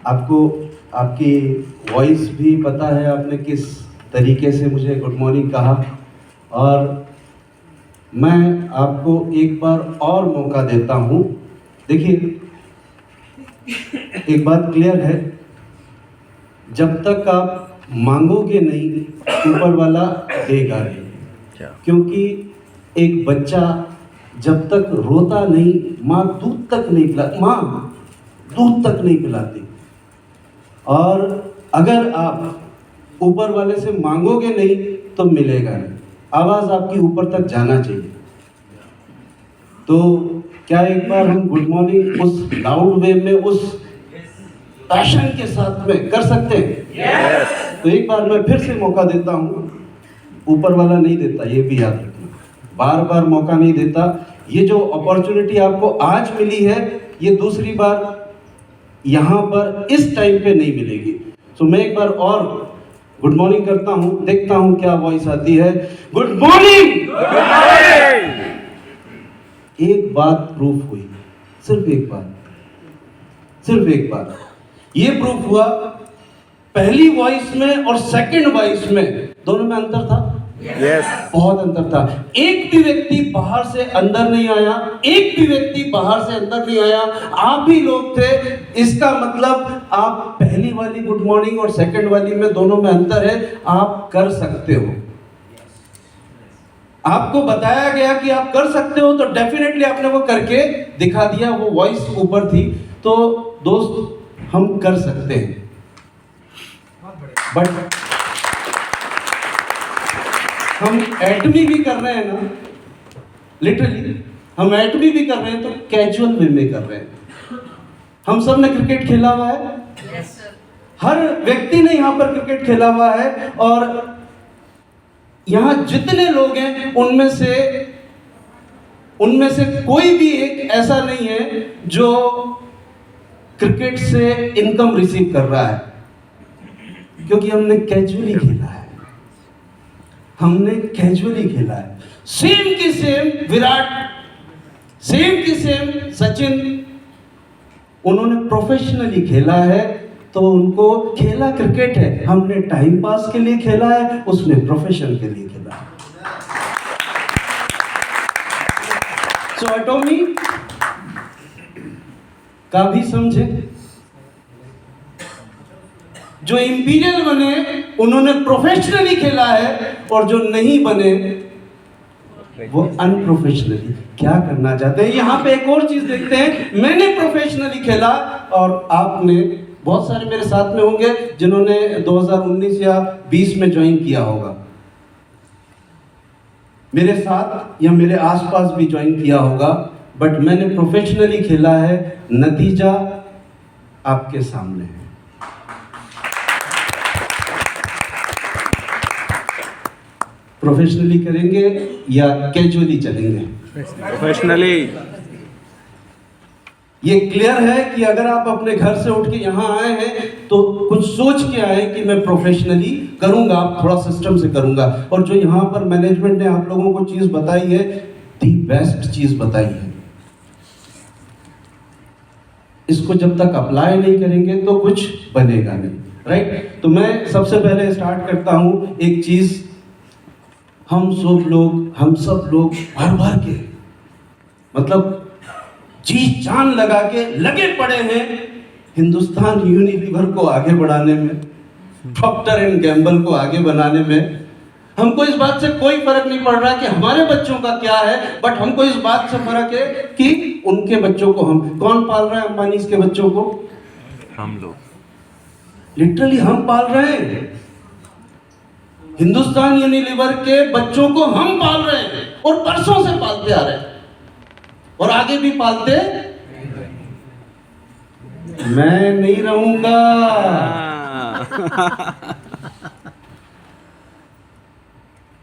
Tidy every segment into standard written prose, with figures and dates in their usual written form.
आपको आपकी वॉइस भी पता है, आपने किस तरीके से मुझे गुड मॉर्निंग कहा, और मैं आपको एक बार और मौका देता हूँ। देखिए, एक बात क्लियर है, जब तक आप मांगोगे नहीं ऊपर वाला देगा नहीं। क्योंकि एक बच्चा जब तक रोता नहीं, माँ दूध तक नहीं पिलाती। और अगर आप ऊपर वाले से मांगोगे नहीं तो मिलेगा नहीं। आवाज आपकी ऊपर तक जाना चाहिए। तो क्या एक बार हम गुड मॉर्निंग उस लाउड वे में, उस पैशन के साथ में कर सकते हैं? yes. तो एक बार मैं फिर से मौका देता हूँ। ऊपर वाला नहीं देता, ये भी याद रखना, बार बार मौका नहीं देता। ये जो अपॉर्चुनिटी आपको आज मिली है, ये दूसरी बार यहाँ पर इस टाइम पे नहीं मिलेगी। तो मैं एक बार और गुड मॉर्निंग करता हूँ, देखता हूँ क्या वॉइस आती है। Good morning. एक बात प्रूफ हुई, सिर्फ एक बात ये प्रूफ हुआ, पहली वॉइस में और सेकंड वॉइस में दोनों में अंतर था। yes. बहुत अंतर था। एक भी व्यक्ति बाहर से अंदर नहीं आया, आप ही लोग थे। इसका मतलब आप पहली वाली गुड मॉर्निंग और सेकंड वाली में, दोनों में अंतर है। आप कर सकते हो, आपको बताया गया कि आप कर सकते हो, तो डेफिनेटली आपने वो करके दिखा दिया। वो वॉइस ऊपर थी। तो दोस्त, हम कर सकते हैं, बट हम एटमी भी कर रहे हैं ना, लिटरली हम एटमी भी कर रहे हैं, तो कैजुअल वे में कर रहे हैं। हम सब ने क्रिकेट खेला हुआ है, yes, हर व्यक्ति ने यहाँ पर क्रिकेट खेला हुआ है, और यहाँ जितने लोग हैं उनमें से कोई भी एक ऐसा नहीं है जो क्रिकेट से इनकम रिसीव कर रहा है, क्योंकि हमने कैजुअली खेला है। सेम की सेम विराट, सेम की सेम सचिन, उन्होंने प्रोफेशनली खेला है, तो उनको खेला क्रिकेट है। हमने टाइम पास के लिए खेला है, उसने प्रोफेशन के लिए खेला है। सो एटॉमी का भी समझे, जो इंपीरियल बने उन्होंने प्रोफेशनली खेला है, और जो नहीं बने वो अनप्रोफेशनली। क्या करना चाहते हैं? यहाँ पे एक और चीज देखते हैं। मैंने प्रोफेशनली खेला, और आपने, बहुत सारे मेरे साथ में होंगे जिन्होंने 2019 या 20 में ज्वाइन किया होगा, मेरे साथ या मेरे आसपास भी ज्वाइन किया होगा, बट मैंने प्रोफेशनली खेला है। नतीजा आपके सामने है। प्रोफेशनली करेंगे या कैजुअली चलेंगे? प्रोफेशनली। ये क्लियर है कि अगर आप अपने घर से उठ के यहाँ आए हैं तो कुछ सोच के आए कि मैं प्रोफेशनली करूंगा, थोड़ा सिस्टम से करूंगा। और जो यहाँ पर मैनेजमेंट ने आप लोगों को चीज बताई है, दी बेस्ट चीज बताई है। इसको जब तक अप्लाई नहीं करेंगे तो कुछ बनेगा नहीं, राइट? तो मैं सबसे पहले स्टार्ट करता हूँ एक चीज। हम सब लोग भर के, मतलब जी जान लगा के लगे पड़े हैं हिंदुस्तान यूनिलीवर को आगे बढ़ाने में, प्रॉक्टर एंड गैम्बल को आगे बनाने में। हमको इस बात से कोई फर्क नहीं पड़ रहा कि हमारे बच्चों का क्या है, बट हमको इस बात से फर्क है कि उनके बच्चों को कौन पाल रहा है? अंबानी के बच्चों को हम लोग, लिटरली हम पाल रहे हैं। हिंदुस्तान यूनिलीवर के बच्चों को हम पाल रहे हैं, और परसों से पालते आ रहे हैं, और आगे भी पालते। मैं नहीं रहूंगा।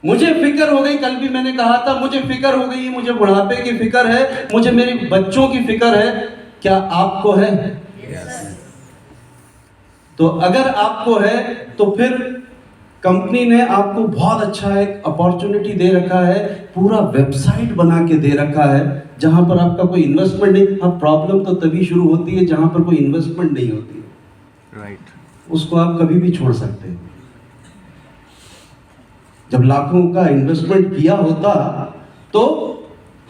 मुझे फिक्र हो गई, कल भी मैंने कहा था, मुझे फिक्र हो गई, मुझे बुढ़ापे की फिक्र है, मुझे मेरे बच्चों की फिक्र है। क्या आपको है? तो अगर आपको है तो फिर कंपनी ने आपको बहुत अच्छा एक अपॉर्चुनिटी दे रखा है, पूरा वेबसाइट बना के दे रखा है, जहां पर आपका कोई इन्वेस्टमेंट नहीं। हाँ, प्रॉब्लम तो तभी शुरू होती है जहां पर कोई इन्वेस्टमेंट नहीं होती है। Right. उसको आप कभी भी छोड़ सकते हैं। जब लाखों का इन्वेस्टमेंट किया होता तो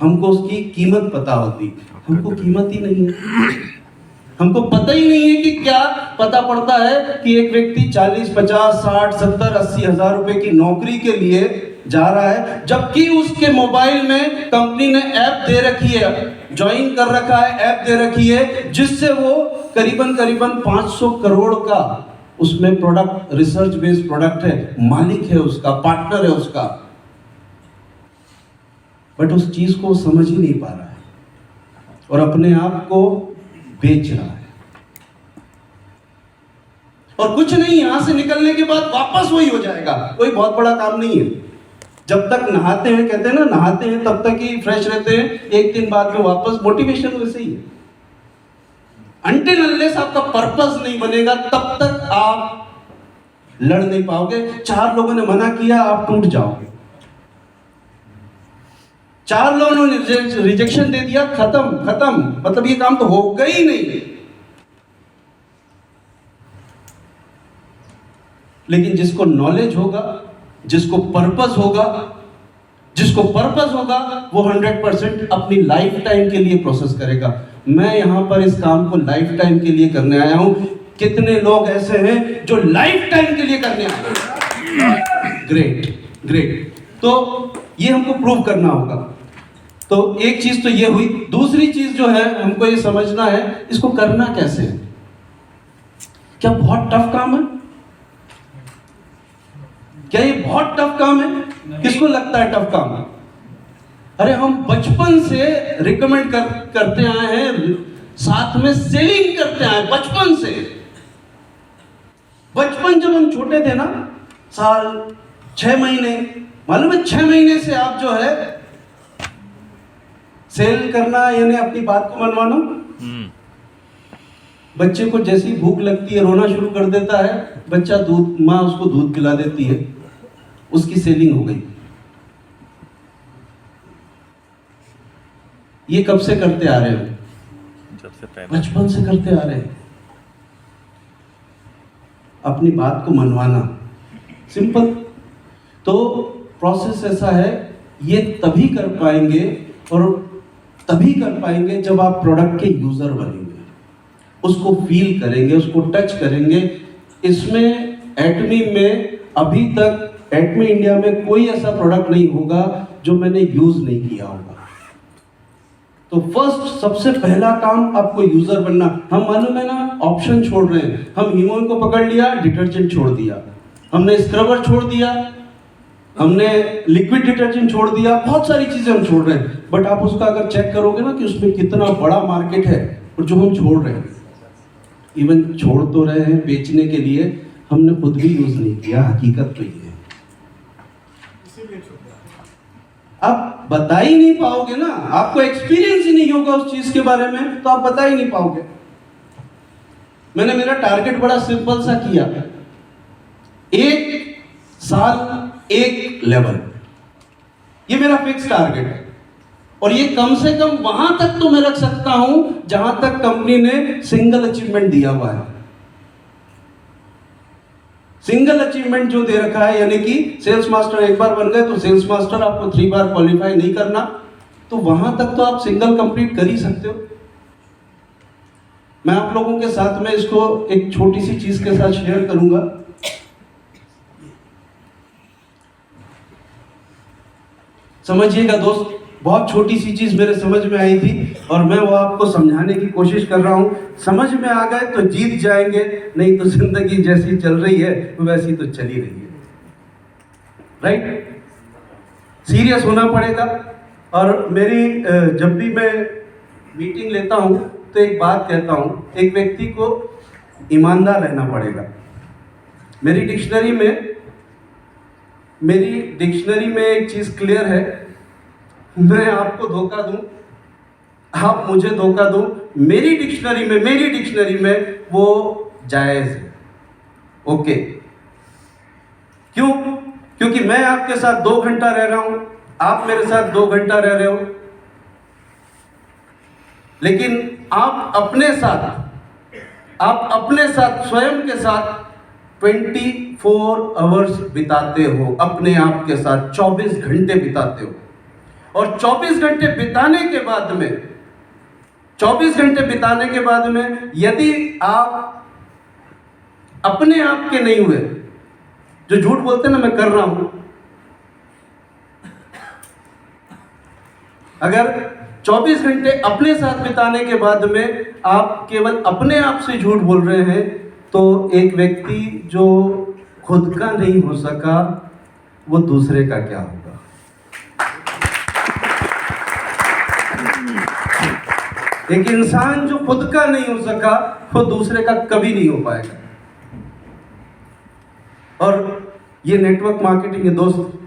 हमको उसकी कीमत पता होती, हमको कीमत ही नहीं है। हमको पता ही नहीं है कि क्या पता पड़ता है कि एक व्यक्ति 40, 50, 60, 70, 80 हजार रुपए की नौकरी के लिए जा रहा है, जबकि उसके मोबाइल में कंपनी ने ऐप दे रखी है, ज्वाइन कर रखा है, ऐप दे रखी है, जिससे वो करीबन 500 करोड़ का उसमें प्रोडक्ट, रिसर्च बेस्ड प्रोडक्ट है, मालिक है उसका, पार्टनर है उसका, बट उस चीज को समझ ही नहीं पा रहा है और अपने आप को बेच रहा है। और कुछ नहीं, यहां से निकलने के बाद वापस वही हो जाएगा, कोई बहुत बड़ा काम नहीं है। जब तक नहाते हैं, कहते हैं ना, नहाते हैं तब तक ही फ्रेश रहते हैं, एक दिन बाद में वापस मोटिवेशन वैसे ही है। अनटिल अनलेस आपका पर्पस नहीं बनेगा तब तक आप लड़ नहीं पाओगे। 4 लोगों ने मना किया, आप टूट जाओगे। 4 लोगों ने रिजेक्शन दे दिया, खत्म, मतलब ये काम तो होगा ही नहीं। लेकिन जिसको नॉलेज होगा, जिसको पर्पस होगा, वो 100% अपनी लाइफ टाइम के लिए प्रोसेस करेगा। मैं यहां पर इस काम को लाइफ टाइम के लिए करने आया हूं। कितने लोग ऐसे हैं जो लाइफ टाइम के लिए करने आए हैं? ग्रेट। तो ये हमको प्रूव करना होगा। तो एक चीज तो ये हुई। दूसरी चीज जो है, हमको ये समझना है इसको करना कैसे है। क्या बहुत टफ काम है? क्या ये बहुत टफ काम है? किसको लगता है टफ काम है? अरे हम बचपन से रिकमेंड करते आए हैं, साथ में सेलिंग करते आए बचपन से। बचपन जब हम छोटे थे ना, साल 6 महीने, मालूम है 6 महीने से आप जो है सेल करना, यानी अपनी बात को मनवाना। बच्चे को जैसी भूख लगती है रोना शुरू कर देता है, बच्चा माँ उसको दूध पिला देती है, उसकी सेलिंग हो गई। ये कब से करते आ रहे हैं? जब से पहले, बचपन से करते आ रहे हैं। अपनी बात को मनवाना, सिंपल। तो प्रोसेस ऐसा है, ये तभी कर पाएंगे और तभी कर पाएंगे जब आप प्रोडक्ट के यूजर बनेंगे, उसको फील करेंगे, उसको टच करेंगे। इसमें एटमी में अभी तक, एटमी इंडिया में कोई ऐसा प्रोडक्ट नहीं होगा जो मैंने यूज नहीं किया होगा। तो फर्स्ट, सबसे पहला काम आपको यूजर बनना। हम मालूम है ना, ऑप्शन छोड़ रहे हैं। हम हीमोइन को पकड़ लिया, डिटर्जेंट छोड़ दिया, हमने स्क्रबर छोड़ दिया, हमने लिक्विड डिटर्जेंट छोड़ दिया, बहुत सारी चीजें हम छोड़ रहे हैं। बट आप उसका अगर चेक करोगे ना कि उसमें कितना बड़ा मार्केट है, और जो हम छोड़ रहे हैं, इवन छोड़ तो रहे हैं बेचने के लिए, हमने खुद भी यूज नहीं किया। हकीकत तो ये है। आप बता ही नहीं पाओगे ना, आपको एक्सपीरियंस ही नहीं होगा उस चीज के बारे में, तो आप बता ही नहीं पाओगे। मैंने मेरा टारगेट बड़ा सिंपल सा किया, 1 साल 1 लेवल, ये मेरा फिक्स टारगेट है। और ये कम से कम वहां तक तो मैं रख सकता हूं जहां तक कंपनी ने सिंगल अचीवमेंट दिया हुआ है। सिंगल अचीवमेंट जो दे रखा है, यानी कि सेल्स मास्टर एक बार बन गए तो सेल्स मास्टर आपको 3 बार क्वालिफाई नहीं करना, तो वहां तक तो आप सिंगल कंप्लीट कर ही सकते हो। मैं आप लोगों के साथ में इसको एक छोटी सी चीज के साथ शेयर करूंगा। समझिएगा दोस्त, बहुत छोटी सी चीज मेरे समझ में आई थी और मैं वो आपको समझाने की कोशिश कर रहा हूं। समझ में आ गए तो जीत जाएंगे, नहीं तो जिंदगी जैसी चल रही है वैसी तो चली रही है। राइट? सीरियस होना पड़ेगा। और मेरी जब भी मैं मीटिंग लेता हूं तो एक बात कहता हूं, एक व्यक्ति को ईमानदार रहना पड़ेगा। मेरी डिक्शनरी में एक चीज क्लियर है, मैं आपको धोखा दूं, आप मुझे धोखा दो, मेरी डिक्शनरी में वो जायज है। ओके? क्यों? क्योंकि मैं आपके साथ 2 घंटा रह रहा हूं, आप मेरे साथ 2 घंटा रह रहे हो, लेकिन आप अपने साथ आप अपने साथ, स्वयं के साथ 24 आवर्स बिताते हो, अपने आप के साथ 24 घंटे बिताते हो। और 24 घंटे बिताने के बाद में, 24 घंटे बिताने के बाद में यदि आप अपने आप के नहीं हुए, जो झूठ बोलते ना मैं कर रहा हूं, अगर 24 घंटे अपने साथ बिताने के बाद में आप केवल अपने आप से झूठ बोल रहे हैं, तो एक व्यक्ति जो खुद का नहीं हो सका वो दूसरे का क्या होगा। एक इंसान जो खुद का नहीं हो सका वो दूसरे का कभी नहीं हो पाएगा। और ये नेटवर्क मार्केटिंग है दोस्त,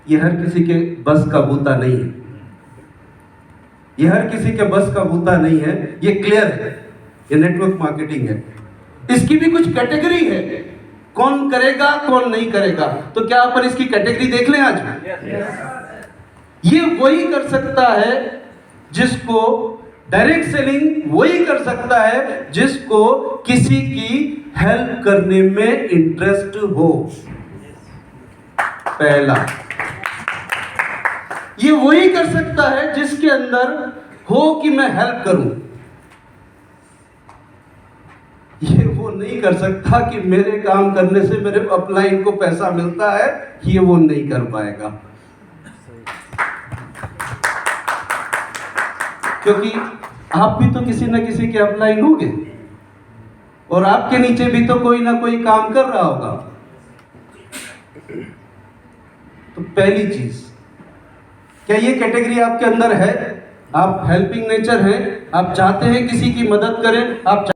ये हर किसी के बस का बूता नहीं है, ये हर किसी के बस का बूता नहीं है, ये क्लियर है। ये नेटवर्क मार्केटिंग है, इसकी भी कुछ कैटेगरी है, कौन करेगा कौन नहीं करेगा। तो क्या अपन इसकी कैटेगरी देख लें आज? ये वही कर सकता है जिसको डायरेक्ट सेलिंग, वही कर सकता है जिसको किसी की हेल्प करने में इंटरेस्ट हो। पहला, ये वही कर सकता है जिसके अंदर हो कि मैं हेल्प करूं। ये वो नहीं कर सकता कि मेरे काम करने से मेरे अपलाइन को पैसा मिलता है, ये वो नहीं कर पाएगा। क्योंकि आप भी तो किसी ना किसी के अपलाइन होंगे और आपके नीचे भी तो कोई ना कोई काम कर रहा होगा। तो पहली चीज, क्या ये कैटेगरी आपके अंदर है? आप हेल्पिंग नेचर हैं, आप चाहते हैं किसी की मदद करें, आप